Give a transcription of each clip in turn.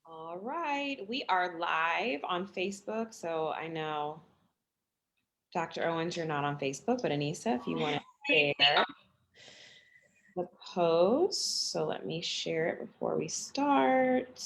All right, we are live on Facebook. So I know Dr. Owens, you're not on Facebook, but Anisa, if you want to share the post. So let me share it before we start.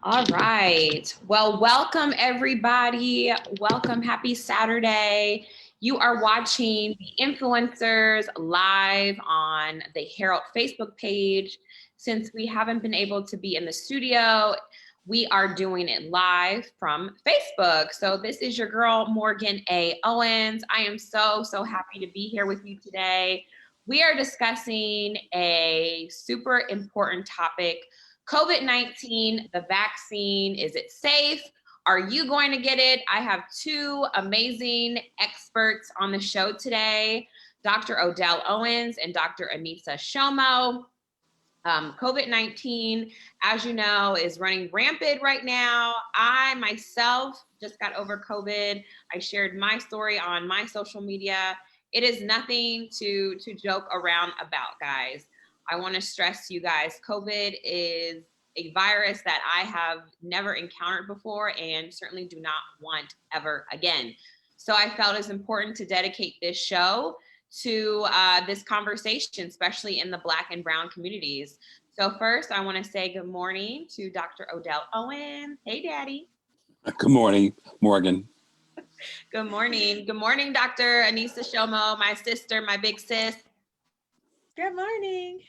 All right. Well, welcome everybody. Welcome. Happy Saturday. You are watching the influencers live on the Herald Facebook page. Since we haven't been able to be in the studio, we are doing it live from Facebook. So this is your girl, Morgan A. Owens. I am so happy to be here with you today. We are discussing a super important topic, COVID-19, the vaccine. Is it safe? Are you going to get it? I have two amazing experts on the show today, Dr. Odell Owens and Dr. Anisa Shomo. COVID-19, as you know, is running rampant right now. I myself just got over COVID. I shared my story on my social media. It is nothing to joke around about, guys. I want to stress to you guys, COVID is a virus that I have never encountered before and certainly do not want ever again. So I felt it's important to dedicate this show to this conversation, especially in the Black and Brown communities. So first, I want to say good morning to Dr. Odell Owens. Hey, Daddy. Good morning, Morgan. Good morning. Good morning, Dr. Anisa Shomo, my sister, my big sis. Good morning.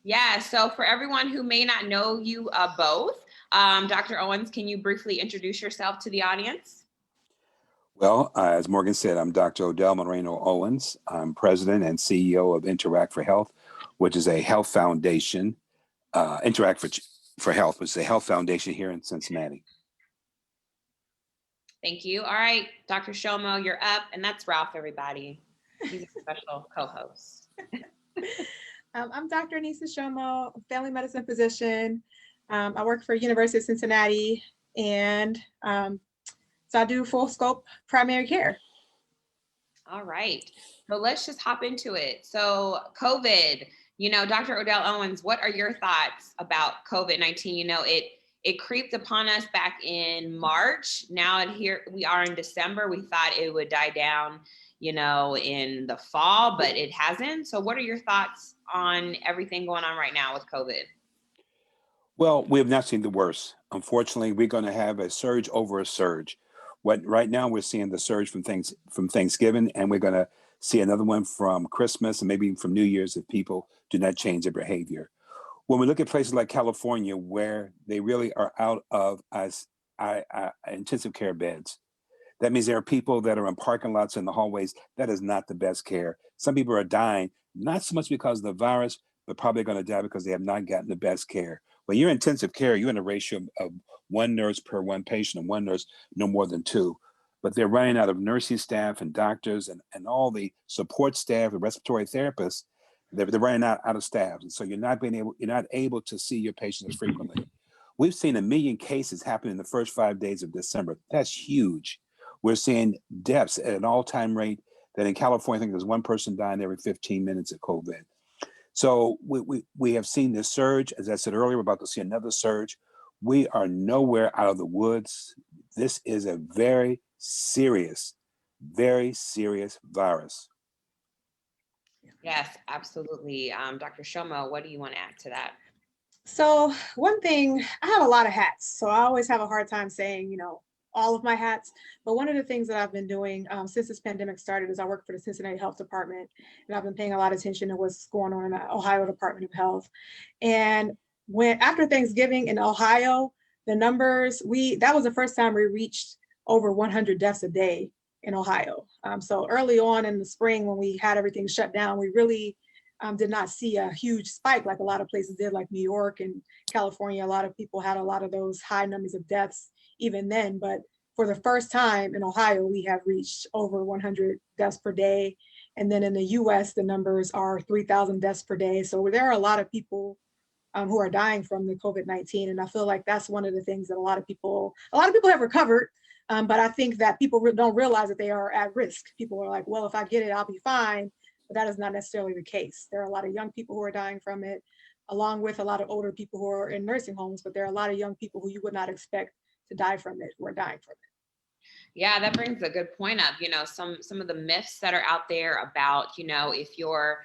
Yeah, so for everyone who may not know you both, Dr. Owens, can you briefly introduce yourself to the audience? Well, as Morgan said, I'm Dr. Odell Moreno Owens. I'm president and CEO of Interact for Health, which is a health foundation. Interact for Health, which is a health foundation here in Cincinnati. Thank you. All right, Dr. Shomo, you're up, and that's Ralph, everybody. He's a special co-host. I'm Dr. Anisa Shomo, family medicine physician. I work for University of Cincinnati, and so I do full scope primary care. All right, so let's just hop into it. So COVID, Dr. Odell Owens, what are your thoughts about COVID-19? It creeped upon us back in March. Now here we are in December. We thought it would die down, in the fall, but it hasn't. So what are your thoughts on everything going on right now with COVID? Well, we have not seen the worst. Unfortunately, we're going to have a surge over a surge. Right now we're seeing the surge from Thanksgiving, and we're going to see another one from Christmas and maybe even from New Year's if people do not change their behavior. When we look at places like California, where they really are out of intensive care beds, that means there are people that are in parking lots in the hallways. That is not the best care. Some people are dying, not so much because of the virus, but probably going to die because they have not gotten the best care. When you're in intensive care, you're in a ratio of one nurse per one patient and one nurse no more than two. But they're running out of nursing staff and doctors and all the support staff, the respiratory therapists. They're running out of staff. And so you're not able to see your patients frequently. We've seen 1 million cases happen in the first 5 days of December. That's huge. We're seeing deaths at an all-time rate that in California, I think there's one person dying every 15 minutes of COVID. So we have seen this surge. As I said earlier, we're about to see another surge. We are nowhere out of the woods. This is a very serious virus. Yes, absolutely. Dr. Shomo, what do you want to add to that? So one thing, I have a lot of hats, so I always have a hard time saying, all of my hats. But one of the things that I've been doing since this pandemic started is I work for the Cincinnati Health Department, and I've been paying a lot of attention to what's going on in the Ohio Department of Health. And after Thanksgiving in Ohio, the numbers, that was the first time we reached over 100 deaths a day in Ohio. So early on in the spring, when we had everything shut down, we really did not see a huge spike like a lot of places did, like New York and California. A lot of people had a lot of those high numbers of deaths even then, but for the first time in Ohio, we have reached over 100 deaths per day. And then in the US, the numbers are 3,000 deaths per day. So there are a lot of people who are dying from the COVID-19. And I feel like that's one of the things that a lot of people have recovered. But I think that people don't realize that they are at risk. People are like, well, if I get it, I'll be fine. But that is not necessarily the case. There are a lot of young people who are dying from it, along with a lot of older people who are in nursing homes. But there are a lot of young people who you would not expect to die from it who are dying from it. Yeah, that brings a good point up. Some of the myths that are out there about, if you're,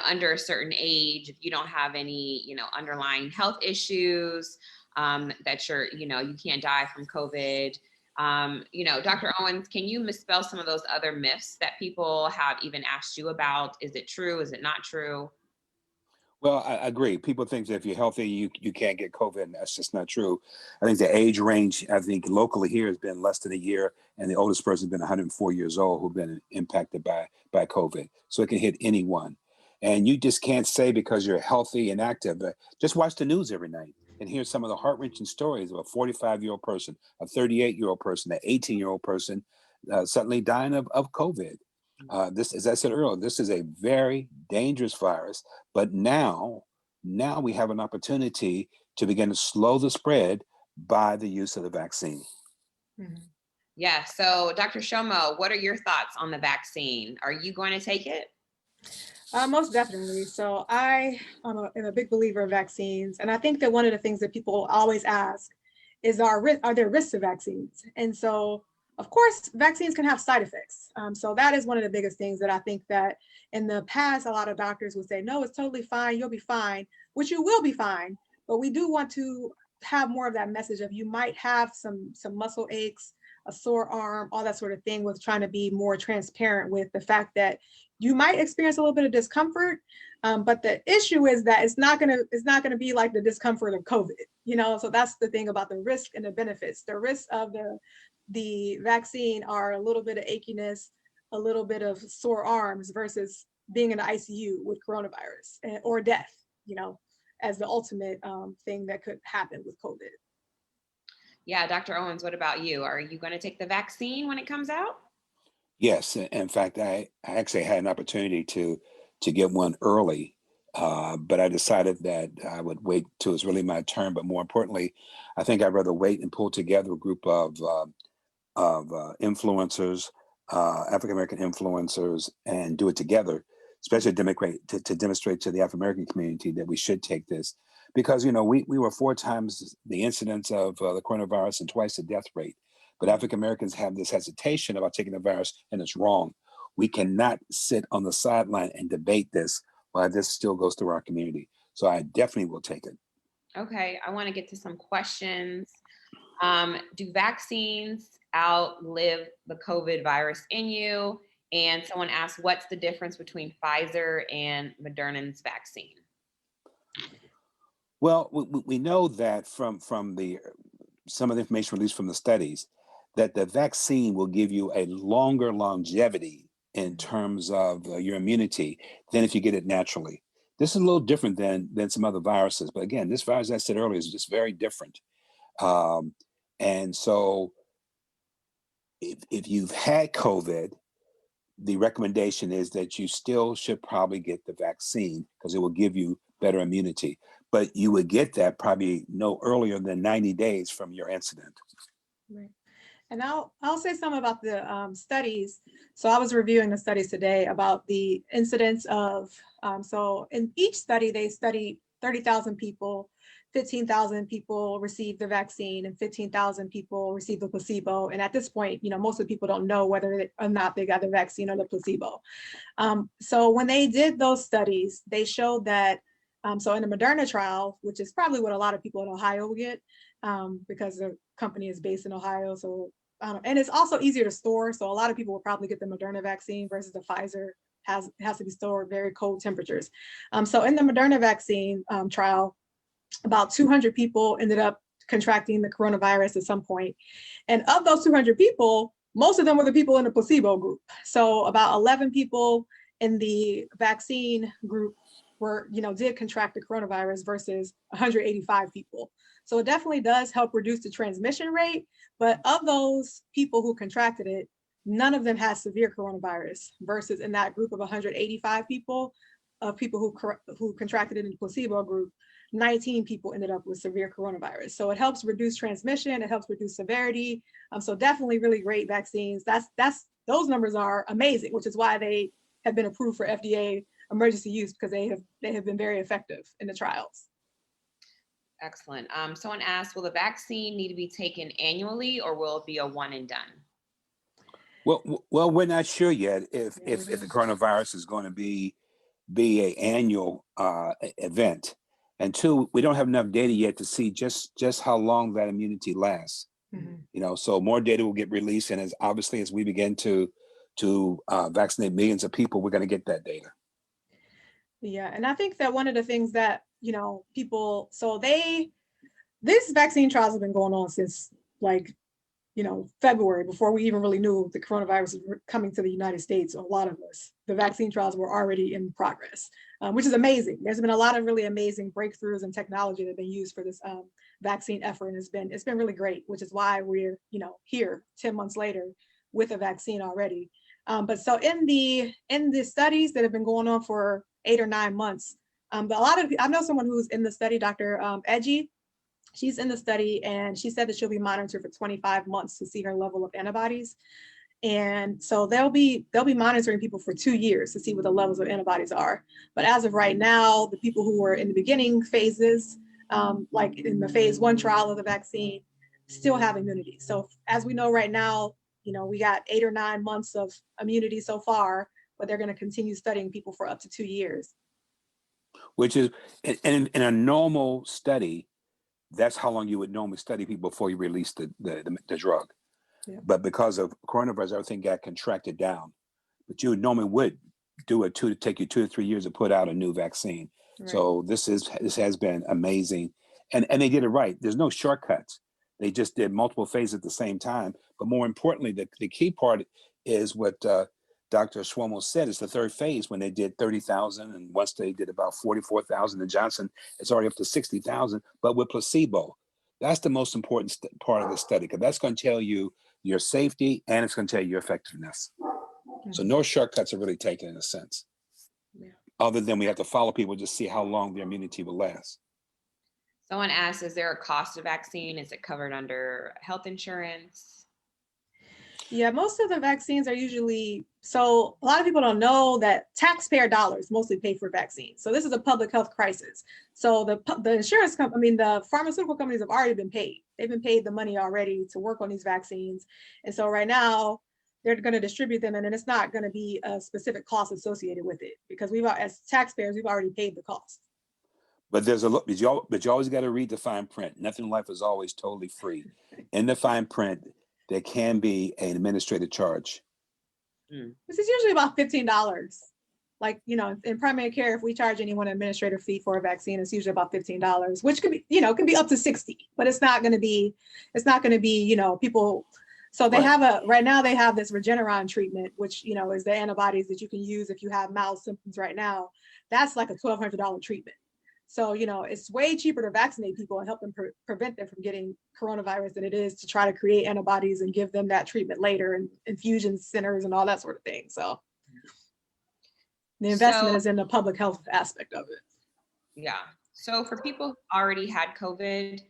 under a certain age, if you don't have any, underlying health issues, that you can't die from COVID. Dr. Owens, can you misspell some of those other myths that people have even asked you about? Is it true? Is it not true? Well, I agree. People think that if you're healthy, you can't get COVID, and that's just not true. I think the age range, I think locally here has been less than a year, and the oldest person has been 104 years old who've been impacted by COVID. So it can hit anyone. And you just can't say because you're healthy and active, just watch the news every night and hear some of the heart-wrenching stories of a 45-year-old person, a 38-year-old person, an 18-year-old person suddenly dying of COVID. This, as I said earlier, this is a very dangerous virus. But now we have an opportunity to begin to slow the spread by the use of the vaccine. Mhm. Yeah. So, Dr. Shomo, what are your thoughts on the vaccine? Are you going to take it? Most definitely. So I am a big believer in vaccines. And I think that one of the things that people always ask is, are there risks to vaccines? And so, of course, vaccines can have side effects. So that is one of the biggest things that I think that in the past, a lot of doctors would say, no, it's totally fine. You'll be fine, which you will be fine. But we do want to have more of that message of you might have some muscle aches, a sore arm, all that sort of thing, with trying to be more transparent with the fact that you might experience a little bit of discomfort, but the issue is that it's not gonna be like the discomfort of COVID. So that's the thing about the risk and the benefits. The risks of the vaccine are a little bit of achiness, a little bit of sore arms versus being in the ICU with coronavirus or death. As the ultimate thing that could happen with COVID. Yeah, Dr. Owens, what about you? Are you going to take the vaccine when it comes out? Yes, in fact, I actually had an opportunity to get one early, but I decided that I would wait till it's really my turn. But more importantly, I think I'd rather wait and pull together a group of influencers, African American influencers, and do it together, especially to demonstrate to the African American community that we should take this, because we were 4 times the incidence of the coronavirus and twice the death rate. But African Americans have this hesitation about taking the virus, and it's wrong. We cannot sit on the sideline and debate this while this still goes through our community. So I definitely will take it. Okay, I want to get to some questions. Do vaccines outlive the COVID virus in you? And someone asked, what's the difference between Pfizer and Moderna's vaccine? Well, we know that from the some of the information released from the studies that the vaccine will give you a longer longevity in terms of your immunity than if you get it naturally. This is a little different than some other viruses, but again, this virus, as I said earlier, is just very different. Um, and so, if you've had COVID, the recommendation is that you still should probably get the vaccine because it will give you better immunity. But you would get that probably no earlier than 90 days from your incident. Right. And I'll say something about the studies. So I was reviewing the studies today about the incidence of, so in each study, they studied 30,000 people, 15,000 people received the vaccine and 15,000 people received the placebo. And at this point, most of the people don't know whether or not they got the vaccine or the placebo. So when they did those studies, they showed that, so in the Moderna trial, which is probably what a lot of people in Ohio will get, because the company is based in Ohio. So, and it's also easier to store. So a lot of people will probably get the Moderna vaccine versus the Pfizer has to be stored very cold temperatures. So in the Moderna vaccine trial, about 200 people ended up contracting the coronavirus at some point. And of those 200 people, most of them were the people in the placebo group. So about 11 people in the vaccine group did contract the coronavirus versus 185 people. So it definitely does help reduce the transmission rate. But of those people who contracted it, none of them had severe coronavirus, versus in that group of 185 people, who contracted it in the placebo group, 19 people ended up with severe coronavirus. So it helps reduce transmission, it helps reduce severity. So definitely really great vaccines. Those numbers are amazing, which is why they have been approved for FDA emergency use, because they have been very effective in the trials. Excellent. Someone asked, will the vaccine need to be taken annually, or will it be a one and done? Well, we're not sure yet if the coronavirus is going to be a annual event, and two, we don't have enough data yet to see just how long that immunity lasts. Mm-hmm. So more data will get released, and as we begin to vaccinate millions of people, we're going to get that data. Yeah, and I think that one of the things that people, these vaccine trials have been going on since February, before we even really knew the coronavirus was coming to the United States. A lot of us, the vaccine trials were already in progress, which is amazing. There's been a lot of really amazing breakthroughs in technology that have been used for this vaccine effort, and it's been really great, which is why we're here 10 months later with a vaccine already. But so in the studies that have been going on for 8 or 9 months, I know someone who's in the study, Dr. Edgy. She's in the study, and she said that she'll be monitored for 25 months to see her level of antibodies. And so they'll be monitoring people for 2 years to see what the levels of antibodies are. But as of right now, the people who were in the beginning phases, like in the phase 1 trial of the vaccine, still have immunity. So as we know right now, we got 8 or 9 months of immunity so far, but they're going to continue studying people for up to 2 years. Which is, in a normal study, that's how long you would normally study people before you release the drug. Yeah. But because of coronavirus, everything got contracted down. But you would do it to take you 2 to 3 years to put out a new vaccine. Right. So this has been amazing, and they did it right. There's no shortcuts. They just did multiple phases at the same time. But more importantly, the key part is what Dr. Shomo said, is the third phase, when they did 30,000, and once they did about 44,000, and Johnson is already up to 60,000, but with placebo. That's the most important part of the study, because that's going to tell you your safety, and it's going to tell you your effectiveness. Mm-hmm. So no shortcuts are really taken, in a sense. Yeah. Other than we have to follow people to see how long their immunity will last. Someone asked, is there a cost of vaccine? Is it covered under health insurance? Yeah, most of the vaccines are usually, so a lot of people don't know that taxpayer dollars mostly pay for vaccines. So this is a public health crisis. So the insurance company, the pharmaceutical companies have already been paid. They've been paid the money already to work on these vaccines. And so right now they're going to distribute them, and then it's not going to be a specific cost associated with it, because as taxpayers, we've already paid the cost. But but you always got to read the fine print. Nothing in life is always totally free. In the fine print, there can be an administrative charge. This is usually about $15. Like, in primary care, if we charge anyone an administrative fee for a vaccine, it's usually about $15, which could be, can be up to 60, but it's not going to be, people. So they right now they have this Regeneron treatment, which, is the antibodies that you can use if you have mild symptoms right now. That's like a $1,200 treatment. So, it's way cheaper to vaccinate people and help them prevent them from getting coronavirus than it is to try to create antibodies and give them that treatment later, and infusion centers and all that sort of thing. So the investment is in the public health aspect of it. Yeah. So for people who already had COVID,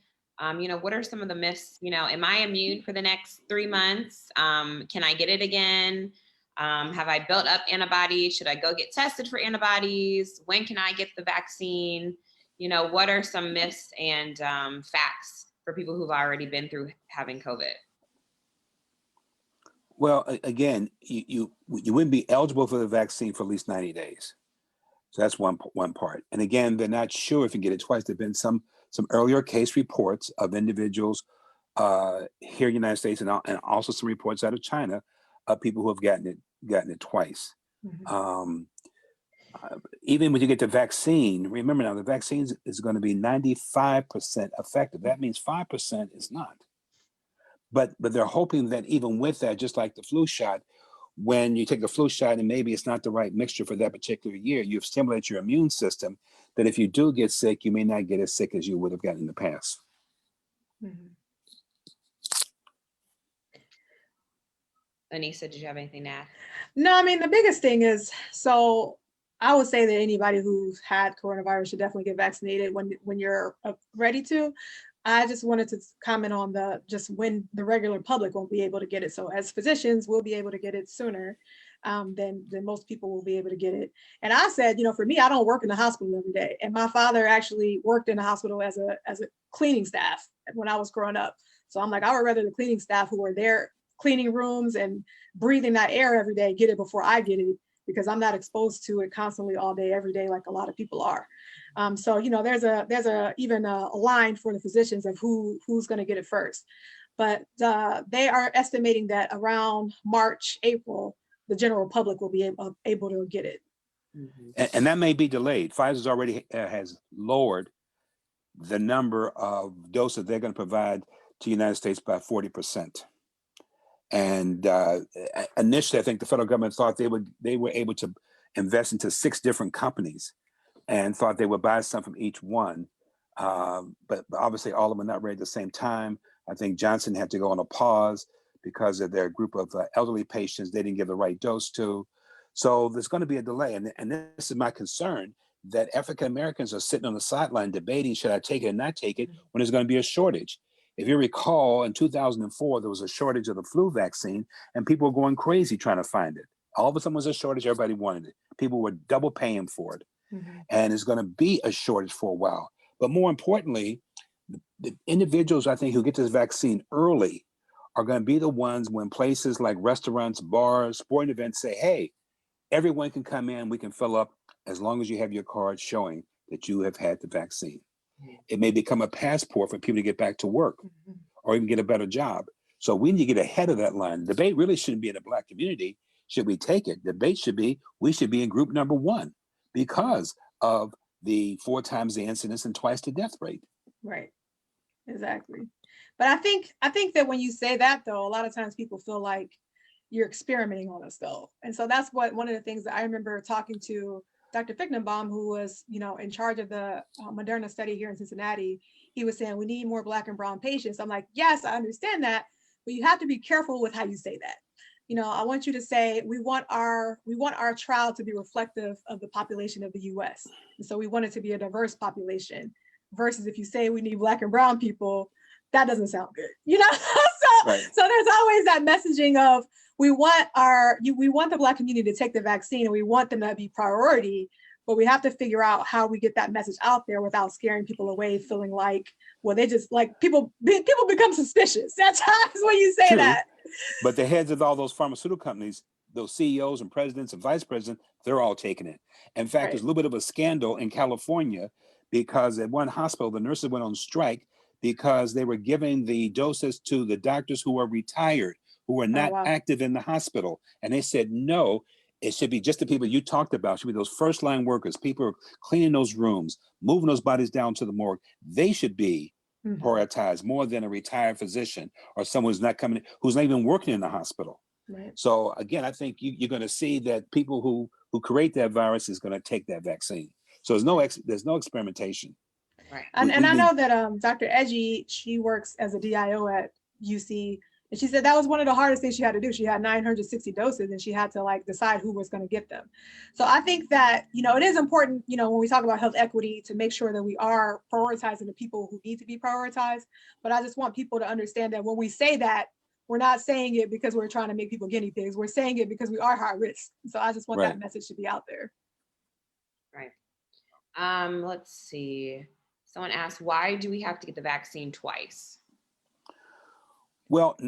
what are some of the myths? Am I immune for the next 3 months? Can I get it again? Have I built up antibodies? Should I go get tested for antibodies? When can I get the vaccine? What are some myths and facts for people who've already been through having COVID? Well, again, you wouldn't be eligible for the vaccine for at least 90 days. So that's one part. And again, they're not sure if you get it twice. There've been some earlier case reports of individuals here in the United States, and also some reports out of China of people who have gotten it twice. Mm-hmm. Even when you get the vaccine, remember now, the vaccine is going to be 95% effective. That means 5% is not. But they're hoping that even with that, just like the flu shot, when you take the flu shot and maybe it's not the right mixture for that particular year, you've stimulated your immune system, that if you do get sick, you may not get as sick as you would have gotten in the past. Mhm. Anisa, did you have anything to add? No, I mean, the biggest thing is, so I would say that anybody who's had coronavirus should definitely get vaccinated when you're ready to. I just wanted to comment on the just when the regular public won't be able to get it. So as physicians, we'll be able to get it sooner than most people will be able to get it. And I said, for me, I don't work in the hospital every day, and my father actually worked in the hospital as a cleaning staff when I was growing up. So I'm like, I would rather the cleaning staff who are there cleaning rooms and breathing that air every day get it before I get it, because I'm not exposed to it constantly all day every day like a lot of people are. So there's a even a line for the physicians of who's going to get it first, but they are estimating that around March, April, the general public will be able to get it. And that may be delayed. Pfizer's already has lowered the number of doses they're going to provide to the United States by 40%. And initially, I think the federal government thought they were able to invest into 6 different companies and thought they would buy some from each one. But obviously, all of them are not ready at the same time. I think Johnson had to go on a pause because of their group of elderly patients they didn't give the right dose to. So there's going to be a delay. And this is my concern, that African Americans are sitting on the sideline debating, should I take it or not take it, when there's going to be a shortage. If you recall, in 2004, there was a shortage of the flu vaccine, and people were going crazy trying to find it. All of a sudden, was a shortage. Everybody wanted it. People were double paying for it. And it's going to be a shortage for a while. But more importantly, the individuals, I think, who get this vaccine early are going to be the ones when places like restaurants, bars, sporting events say, hey, everyone can come in, we can fill up as long as you have your card showing that you have had the vaccine. It may become a passport for people to get back to work or even get a better job. So we need to get ahead of that line. The debate really shouldn't be in the Black community. Should we take it? The debate should be, we should be in group number 1 because of the 4 times the incidence and twice the death rate. Right. Exactly. But I think that when you say that, though, a lot of times people feel like you're experimenting on us, though. And so that's one of the things that I remember talking to Dr. Ficknenbaum, who was, in charge of the Moderna study here in Cincinnati. He was saying we need more Black and brown patients. I'm like, yes, I understand that, but you have to be careful with how you say that. I want you to say we want our trial to be reflective of the population of the U.S. And so we want it to be a diverse population. Versus if you say we need Black and brown people, that doesn't sound good, so Right. So there's always that messaging of we want the Black community to take the vaccine and we want them to be priority, but we have to figure out how we get that message out there without scaring people away, feeling like, well, they just like people become suspicious. That's when you say True. that. But the heads of all those pharmaceutical companies, those CEOs and presidents and vice presidents, they're all taking it. In fact, Right. There's a little bit of a scandal in California because at one hospital, the nurses went on strike because they were giving the doses to the doctors who were retired, who were not wow. active in the hospital. And they said, no, it should be just the people you talked about, it should be those first line workers, people who are cleaning those rooms, moving those bodies down to the morgue. They should be prioritized more than a retired physician or someone who's not coming, who's not even working in the hospital. Right. So again, I think you're going to see that people who create that virus is going to take that vaccine. So there's no experimentation. Right. And I know that Dr. Edgy, she works as a DIO at UC, and she said that was one of the hardest things she had to do. She had 960 doses and she had to decide who was going to get them. So I think that, it is important, when we talk about health equity, to make sure that we are prioritizing the people who need to be prioritized. But I just want people to understand that when we say that, we're not saying it because we're trying to make people guinea pigs. We're saying it because we are high risk. So I just want that message to be out there. Right. Let's see. Someone asked, why do we have to get the vaccine twice? Well,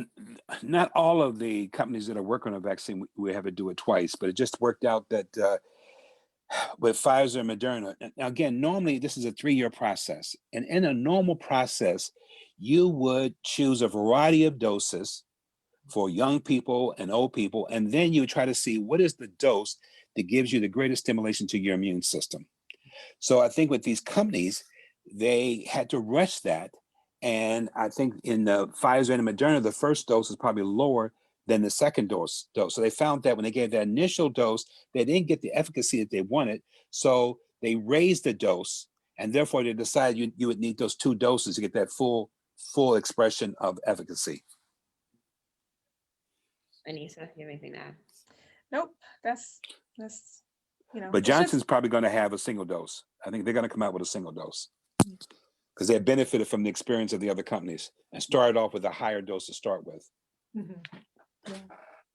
not all of the companies that are working on a vaccine, we have to do it twice, but it just worked out that with Pfizer and Moderna, now again, normally this is a 3-year process. And in a normal process, you would choose a variety of doses for young people and old people, and then you try to see what is the dose that gives you the greatest stimulation to your immune system. So I think with these companies, they had to rush that. And I think in the Pfizer and Moderna, the first dose is probably lower than the second dose. So they found that when they gave that initial dose, they didn't get the efficacy that they wanted. So they raised the dose, and therefore they decided you would need those 2 doses to get that full full expression of efficacy. Anisa, you have anything to add? Nope, that's But Johnson's probably going to have a single dose. I think they're going to come out with a single dose because they have benefited from the experience of the other companies and started off with a higher dose to start with. Yeah.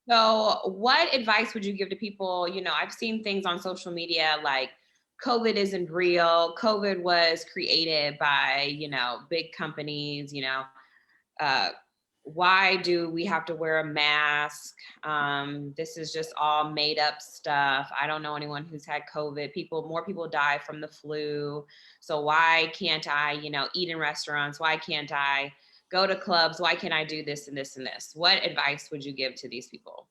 So what advice would you give to people? I've seen things on social media like COVID isn't real. COVID was created by, big companies, why do we have to wear a mask? This is just all made up stuff. I don't know anyone who's had COVID. More people die from the flu. So why can't I, eat in restaurants? Why can't I go to clubs? Why can't I do this and this and this? What advice would you give to these people?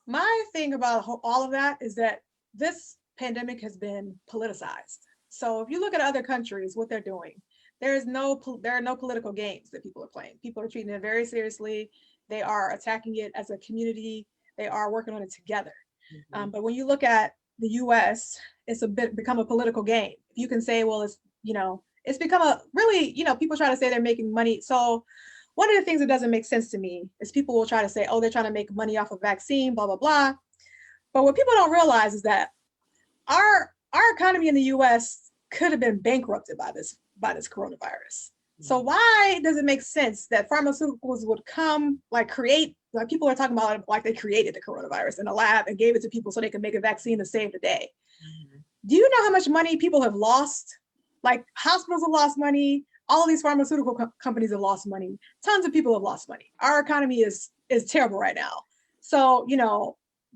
My thing about all of that is that this pandemic has been politicized. So if you look at other countries, what they're doing, there are no political games that people are playing. People are treating it very seriously. They are attacking it as a community. They are working on it together. But when you look at the US, it's become a political game. You can say, well, it's become a really, people try to say they're making money. So one of the things that doesn't make sense to me is people will try to say, oh, they're trying to make money off of vaccine, blah, blah, blah. But what people don't realize is that our economy in the US could have been bankrupted by this coronavirus. So why does it make sense that pharmaceuticals would come, people are talking about it like they created the coronavirus in a lab and gave it to people so they could make a vaccine to save the day? Do you know how much money people have lost? Like hospitals have lost money. All of these pharmaceutical companies have lost money. Tons of people have lost money. Our economy is terrible right now. So,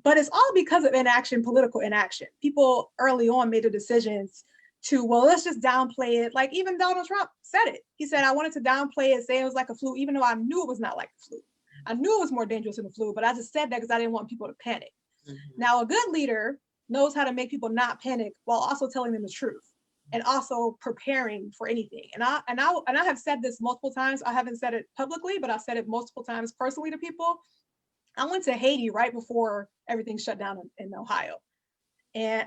but it's all because of inaction, political inaction. People early on made the decisions to, well, let's just downplay it. Like even Donald Trump said it. He said, I wanted to downplay it, say it was like a flu, even though I knew it was not like the flu. I knew it was more dangerous than the flu, but I just said that because I didn't want people to panic. Now, a good leader knows how to make people not panic while also telling them the truth and also preparing for anything. And I have said this multiple times. I haven't said it publicly, but I've said it multiple times personally to people. I went to Haiti right before everything shut down in Ohio. And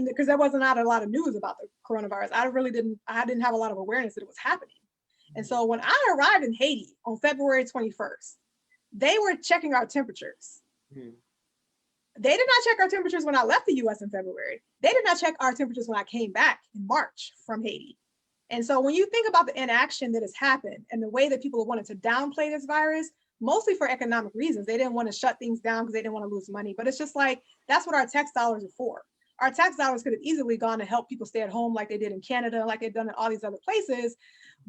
because there wasn't not a lot of news about the coronavirus. I didn't have a lot of awareness that it was happening. And so when I arrived in Haiti on February 21st, they were checking our temperatures. They did not check our temperatures when I left the US in February. They did not check our temperatures when I came back in March from Haiti. And so when you think about the inaction that has happened and the way that people wanted to downplay this virus, mostly for economic reasons, they didn't want to shut things down because they didn't want to lose money. But it's just like, that's what our tax dollars are for. Our tax dollars could have easily gone to help people stay at home like they did in Canada, like they've done in all these other places.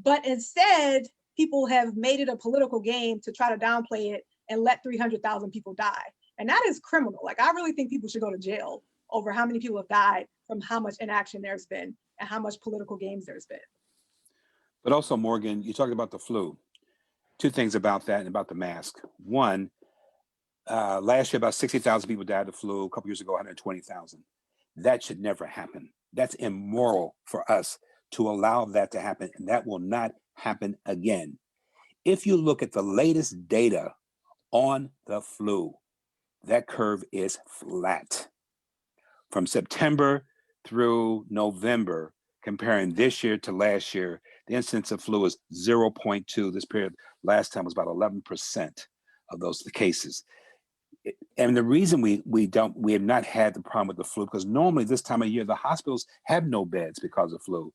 But instead, people have made it a political game to try to downplay it and let 300,000 people die. And that is criminal. Like, I really think people should go to jail over how many people have died from how much inaction there's been and how much political games there's been. But also, Morgan, you talked about the flu. Two things about that and about the mask. One, last year, about 60,000 people died of the flu. A couple years ago, 120,000. That should never happen. That's immoral for us to allow that to happen. And that will not happen again. If you look at the latest data on the flu, that curve is flat. From September through November, comparing this year to last year, the incidence of flu is 0.2. This period last time was about 11% of those cases. And the reason we have not had the problem with the flu, because normally this time of year, the hospitals have no beds because of flu,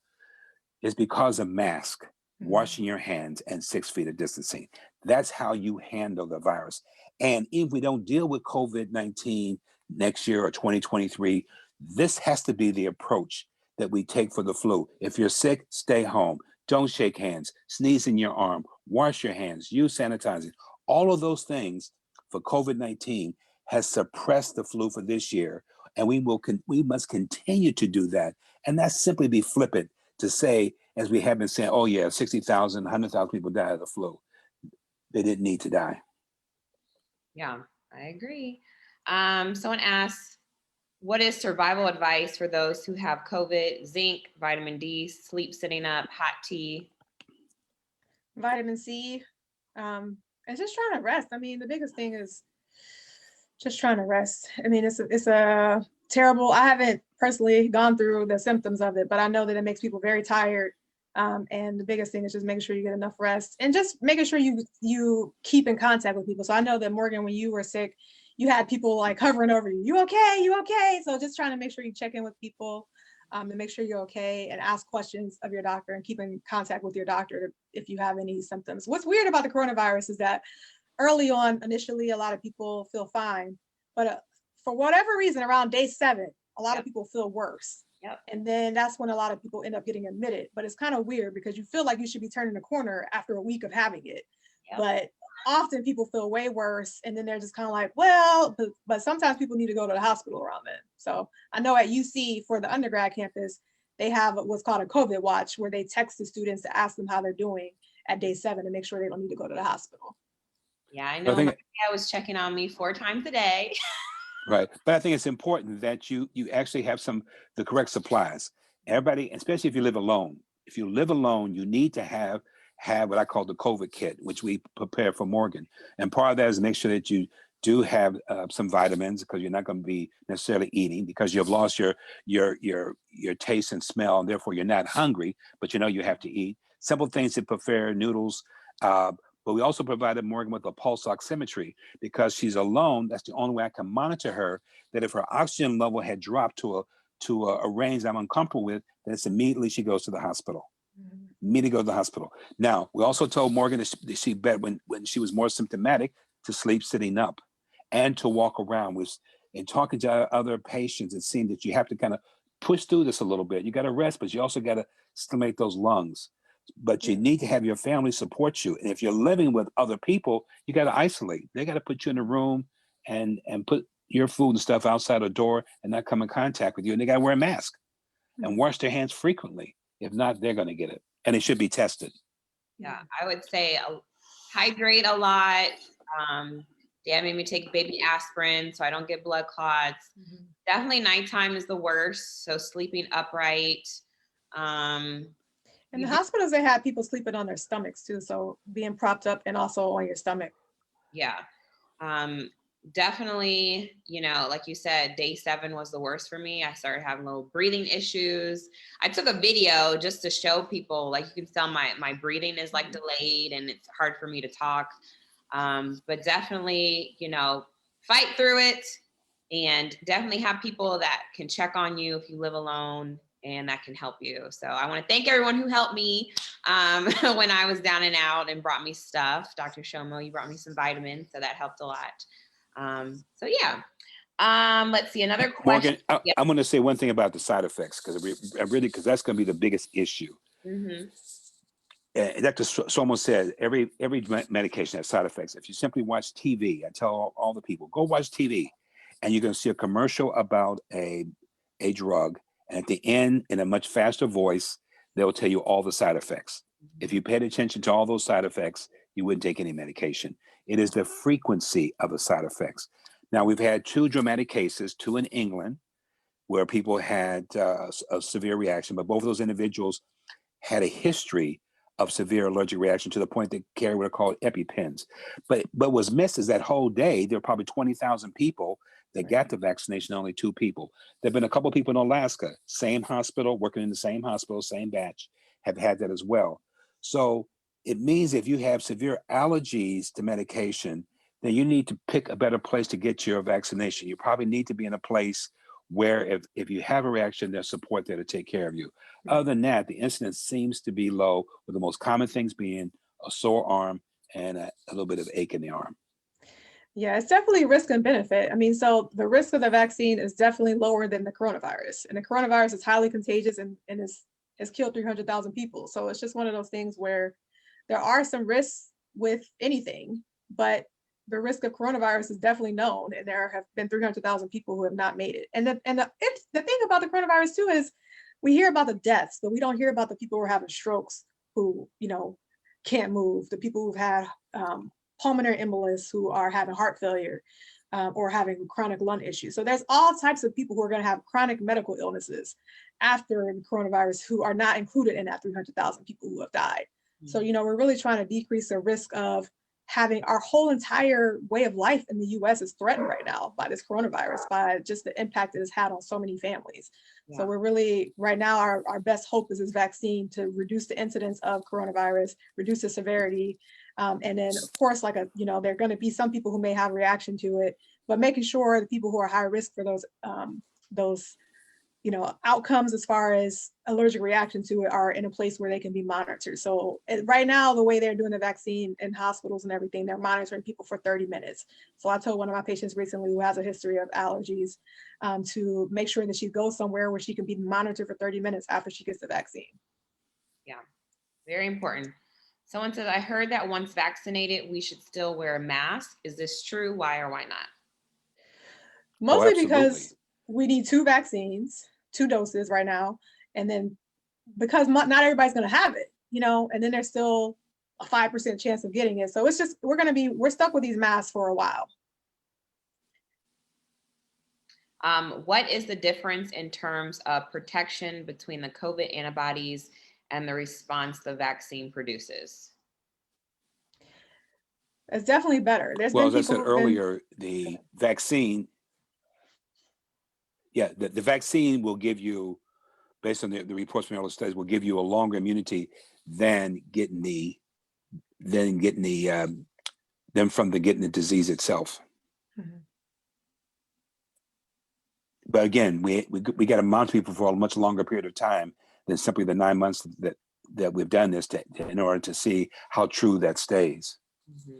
is because of mask, washing your hands, and 6 feet of distancing. That's how you handle the virus. And if we don't deal with COVID-19 next year or 2023, this has to be the approach that we take for the flu. If you're sick, stay home. Don't shake hands, sneeze in your arm, wash your hands, use sanitizing. All of those things for COVID-19 has suppressed the flu for this year. And we must continue to do that. And that's simply be flippant to say, as we have been saying, oh yeah, 60,000, 100,000 people died of the flu. They didn't need to die. Yeah, I agree. Someone asks, what is survival advice for those who have COVID? Zinc, vitamin D, sleep sitting up, hot tea. Vitamin C, and just trying to rest. I mean, the biggest thing is just trying to rest. I mean, it's a terrible, I haven't personally gone through the symptoms of it, but I know that it makes people very tired. And the biggest thing is just making sure you get enough rest and just making sure you keep in contact with people. So I know that Morgan, when you were sick, you had people like hovering over you. You okay? You okay? So just trying to make sure you check in with people and make sure you're okay and ask questions of your doctor and keep in contact with your doctor if you have any symptoms. What's weird about the coronavirus is that early on, initially, a lot of people feel fine, but for whatever reason, around day 7, a lot of people feel worse. Yep. And then that's when a lot of people end up getting admitted. But it's kind of weird because you feel like you should be turning the corner after a week of having it. Yep. But often people feel way worse. And then they're just kind of like, well, but sometimes people need to go to the hospital around then. So I know at UC for the undergrad campus, they have what's called a COVID watch where they text the students to ask them how they're doing at day 7 to make sure they don't need to go to the hospital. Yeah, I know. My dad was checking on me 4 times a day. Right. But I think it's important that you actually have the correct supplies. Everybody, especially if you live alone. If you live alone, you need to have what I call the COVID kit, which we prepare for Morgan. And part of that is make sure that you do have some vitamins because you're not going to be necessarily eating because you've lost your taste and smell, and therefore you're not hungry, but you know you have to eat. Simple things to prepare, noodles. But we also provided Morgan with a pulse oximetry because she's alone. That's the only way I can monitor her. That if her oxygen level had dropped to a range I'm uncomfortable with, then it's immediately she goes to the hospital. Immediately go to the hospital. Now, we also told Morgan that she bet when she was more symptomatic to sleep sitting up and to walk around. In talking to other patients, it seemed that you have to kind of push through this a little bit. You got to rest, but you also got to stimulate those lungs. But you need to have your family support you. And if you're living with other people, you got to isolate. They got to put you in a room and put your food and stuff outside the door and not come in contact with you. And they got to wear a mask and wash their hands frequently. If not, they're going to get it. And it should be tested. Yeah, I would say hydrate a lot. Dad made me take baby aspirin so I don't get blood clots. Definitely nighttime is the worst. So sleeping upright. In the hospitals, they had people sleeping on their stomachs too. So being propped up and also on your stomach. Yeah. Definitely, like you said, day 7 was the worst for me. I started having little breathing issues. I took a video just to show people, like you can tell my breathing is like delayed and it's hard for me to talk. But definitely, fight through it and definitely have people that can check on you if you live alone and that can help you. So I want to thank everyone who helped me when I was down and out and brought me stuff. Dr. Shomo, you brought me some vitamins, so that helped a lot. So yeah. Let's see, another question. Morgan, I'm going to say one thing about the side effects because that's going to be the biggest issue. Dr. Shomo said every medication has side effects. If you simply watch TV, I tell all the people, go watch TV, and you're going to see a commercial about a drug. And at the end, in a much faster voice, they'll tell you all the side effects. If you paid attention to all those side effects, you wouldn't take any medication. It is the frequency of the side effects. Now, we've had 2 dramatic cases, 2 in England, where people had a severe reaction, but both of those individuals had a history of severe allergic reaction to the point they carried what are called EpiPens. But what's missed is that whole day, there were probably 20,000 people that got the vaccination, only 2 people. There have been a couple of people in Alaska, same hospital, working in the same hospital, same batch, have had that as well. So it means if you have severe allergies to medication, then you need to pick a better place to get your vaccination. You probably need to be in a place where if you have a reaction, there's support there to take care of you. Other than that, the incidence seems to be low, with the most common things being a sore arm and a little bit of ache in the arm. Yeah, it's definitely risk and benefit. I mean, so the risk of the vaccine is definitely lower than the coronavirus. And the coronavirus is highly contagious and has killed 300,000 people. So it's just one of those things where there are some risks with anything, but the risk of coronavirus is definitely known. And there have been 300,000 people who have not made it. And the thing about the coronavirus too is we hear about the deaths, but we don't hear about the people who are having strokes who, can't move, the people who've had pulmonary embolus, who are having heart failure or having chronic lung issues. So there's all types of people who are going to have chronic medical illnesses after the coronavirus who are not included in that 300,000 people who have died. So, we're really trying to decrease the risk of having our whole entire way of life in the US is threatened right now by this coronavirus, by just the impact it has had on so many families. Yeah. So we're really, right now, our best hope is this vaccine to reduce the incidence of coronavirus, reduce the severity. And then of course, like, there are going to be some people who may have a reaction to it, but making sure the people who are high risk for those outcomes as far as allergic reaction to it are in a place where they can be monitored. So right now, the way they're doing the vaccine in hospitals and everything, they're monitoring people for 30 minutes. So I told one of my patients recently who has a history of allergies to make sure that she goes somewhere where she can be monitored for 30 minutes after she gets the vaccine. Yeah, very important. Someone says, I heard that once vaccinated, we should still wear a mask. Is this true? Why or why not? Mostly because we need 2 vaccines, 2 doses right now. And then because not everybody's going to have it, and then there's still a 5% chance of getting it. So it's just, we're stuck with these masks for a while. What is the difference in terms of protection between the COVID antibodies and the response the vaccine produces? It's definitely better. As I said earlier, the vaccine, the vaccine will give you, based on the reports from all the studies, will give you a longer immunity than getting the disease itself. Mm-hmm. But again, we got to monitor people for a much longer period of time than simply the 9 months that we've done this in order to see how true that stays. Mm-hmm.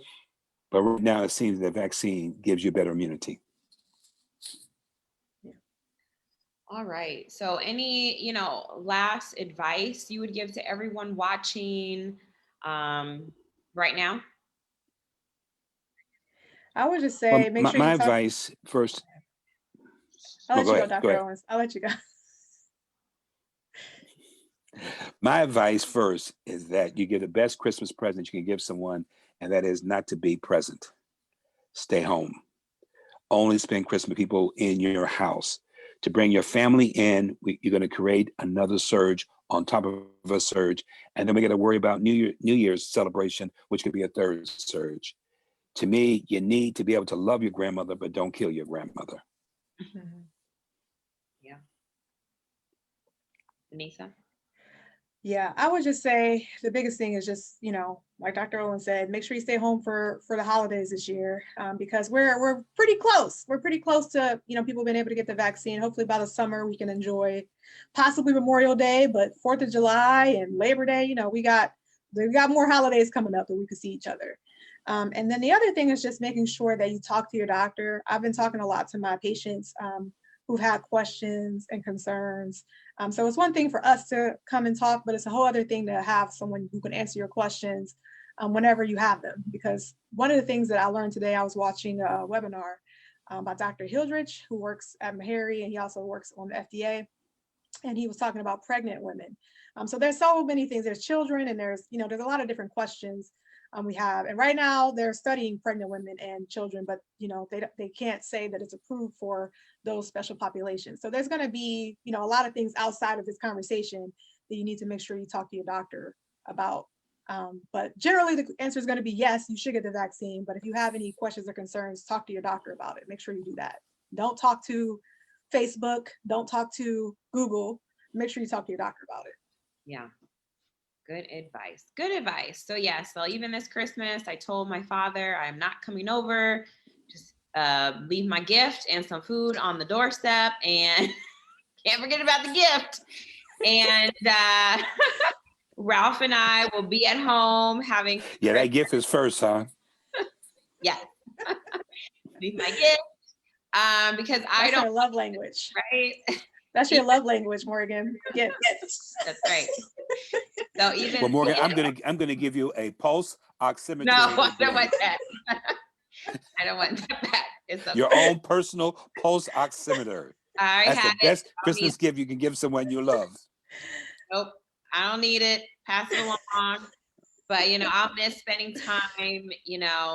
But right now, it seems the vaccine gives you better immunity. Yeah. All right. So any, last advice you would give to everyone watching right now? I would just say, make sure my advice first. I'll let you go, Dr. Owens. I'll let you go. My advice first is that you give the best Christmas present you can give someone, and that is not to be present. Stay home. Only spend Christmas with people in your house. To bring your family in, you're going to create another surge on top of a surge, and then we got to worry about New Year's celebration, which could be a third surge. To me, you need to be able to love your grandmother, but don't kill your grandmother. Mm-hmm. Yeah. Anisa? Yeah, I would just say the biggest thing is just, like Dr. Owens said, make sure you stay home for the holidays this year, because we're pretty close. We're pretty close to, people being able to get the vaccine. Hopefully by the summer we can enjoy possibly Memorial Day, but 4th of July and Labor Day, we got more holidays coming up that we could see each other. And then the other thing is just making sure that you talk to your doctor. I've been talking a lot to my patients who've had questions and concerns. So it's one thing for us to come and talk, but it's a whole other thing to have someone who can answer your questions whenever you have them. Because one of the things that I learned today, I was watching a webinar by Dr. Hildrich, who works at Meharry, and he also works on the FDA. And he was talking about pregnant women. So there's so many things. There's children, and there's a lot of different questions we have. And right now they're studying pregnant women and children, but they can't say that it's approved for those special populations. So there's going to be a lot of things outside of this conversation that you need to make sure you talk to your doctor about. But generally the answer is going to be yes, you should get the vaccine. But if you have any questions or concerns, talk to your doctor about it. Make sure you do that. Don't talk to Facebook. Don't talk to Google. Make sure you talk to your doctor about it. Yeah. Good advice. Good advice. So so even this Christmas, I told my father I'm not coming over. Just leave my gift and some food on the doorstep, and can't forget about the gift. And Ralph and I will be at home having. Yeah, that gift is first, huh? Yes. Leave my gift because I don't. That's your love language, right? That's your love language, Morgan. Yes, that's right. So even Morgan, I'm gonna give you a pulse oximeter. No, I don't want that. I don't want that. It's your own personal pulse oximeter. That's the best Christmas gift you can give someone you love. Nope, I don't need it. Pass it along. But I'll miss spending time.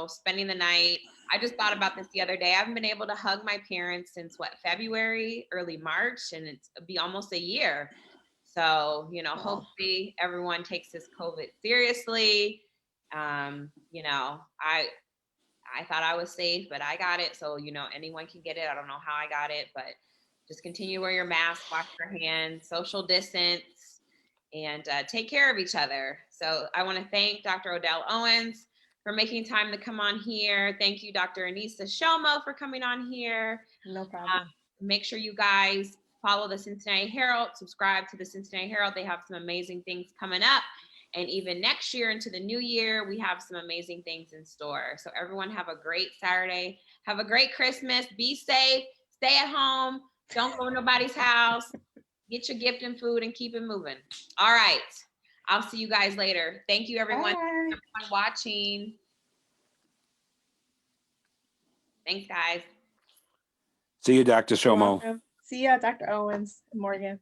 Spending the night. I just thought about this the other day. I haven't been able to hug my parents since February, early March, and it'll be almost a year. So, hopefully everyone takes this COVID seriously. You know, I thought I was safe, but I got it. So, you know, anyone can get it. I don't know how I got it, but just continue to wear your mask, wash your hands, social distance, and take care of each other. So I want to thank Dr. Odell Owens for making time to come on here. Thank you, Dr. Anisa Shomo, for coming on here. No problem. Make sure you guys follow the Cincinnati Herald, subscribe to the Cincinnati Herald. They have some amazing things coming up. And even next year into the new year, we have some amazing things in store. So everyone have a great Saturday. Have a great Christmas. Be safe. Stay at home. Don't go to nobody's house. Get your gift and food and keep it moving. All right. I'll see you guys later. Thank you, everyone, Bye. for watching. Thanks, guys. See you, Dr. You're Shomo. welcome. See ya, Dr. Owens and Morgan.